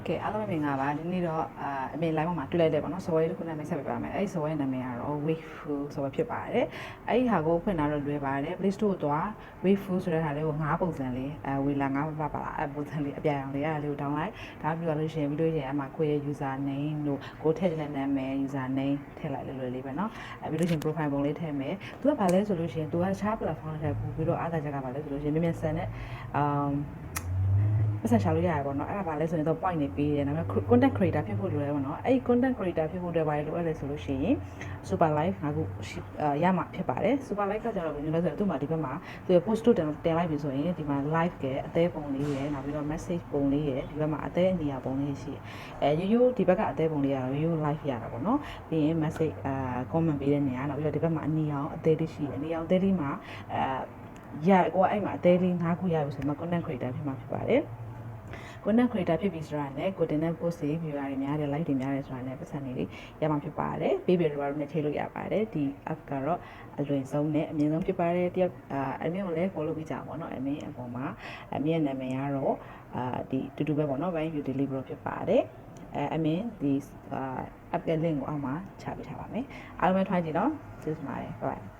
ကဲအားလုံးပဲမင်္ဂလာပါဒီနေ့တော့အမေ live မှာတွေ့လိုက်တယ်ပေါ့နော် software တစ်ခုနဲ့မိတ်ဆက်ပေးပါမယ်အဲ့ဒီ software နာမည်ကတော့ Wavefu software ဖြစ်ပါတယ်အဲ့ဒီဟာကိုဖွင့်လာတော့လွယ်ပါတယ် Play Store ကိုသွား Wavefu ဆိုတဲ့ဟာလေးကို9ပုံစံလေးဝေလာ9ပါအဲ့ပုံစံလေးအပြအောင်လေးအဲ့ဒါလေးကို download ဒါပြီးတော့လို့ရှိရင်ပြီးလို့ရှိရင်အမှကိုယ့်ရဲ့ user name တို့ကိုထည့်တဲ့နာမည် user name ထည့်လိုက်လွယ်လေးပဲเนาะပြီးလို့ရှိရင် profile ပုံလေးထည့်မယ်သူကဘာလဲဆိုလို့ရှိရင်သူကတခြား platform တွေထည့်ပြီးတော့အားသာချက်ကဘာလဲဆိုလို့ရှိရင်မြန်ဆန်တဲ့ပတ်ဆက်ရှာလို့ရတယ်ပေါ့နော်အဲ့ဒါဘာလဲဆိုရင်တော့ point နေပေးတယ်ဒါပေမဲ့ content creator ဖြစ်ဖို့လိုတယ်ပေါ့နော်အဲ့ဒီ content creator ဖြစ်ဖို့အတွက်ဘာလို့လိုအပ်လဲဆိုလို့ရှိရင် super live ငါခုရမှာဖြစ်ပါတယ် super live ကကြတော့ဘယ်လိုလဲဆိုတော့သူ့မှာဒီဘက်မှာသူ post တင်လိုက်ပြီဆိုရင်ဒီမှာ live ကအသေးပုံလေးရယ်နောက်ပြီးတော့ message ပုံလေးရယ်ဒီဘက်မှာအသေးအနီယာပုံလေးရှိရိုးရိုးဒီဘက်ကအသေးပုံလေးရတော့ရိုးရိုး live ရတာပေါ့နော်ပြီးရင် message comment ပေးတဲ့နေရာနောက်ပြီးတော့ဒီဘက်မှာအနီအောင်အသေးလေးရှိတယ်အနီအောင်အသေးလေးမှာရကိုအဲ့မှာအသေးလေး9ခုရပြီဆိုတော့ content creator ဖြစ်မှာဖြစ်ပါတယ် content creator ဖြစ်ပြီဆိုတာနဲ့ကိုတင်တဲ့ post တွေ viewer တွေများတယ် like တွေများတယ်ဆိုတာနဲ့ပတ်စံတွေရမှာဖြစ်ပါတယ်ပေးပြီးတော့လည်းချိန်လို့ရပါတယ်ဒီ app ကတော့အလွယ်ဆုံးနဲ့အမြင့်ဆုံးဖြစ်ပါတယ်တယောက်အမြင့်ကိုလည်း follow ပေးကြပါဘောเนาะအမြင့်အပေါ်မှာအမြင့်နာမည်ကတော့ဒီတူတူပဲပေါ့เนาะ Vine Beauty Libro ဖြစ်ပါတယ်အမြင့်ဒီ app ရဲ့ link ကိုအောက်မှာချပေးထားပါမယ်အားလုံးပဲ try ကြည့်နော်ကျေးဇူးပါတယ် bye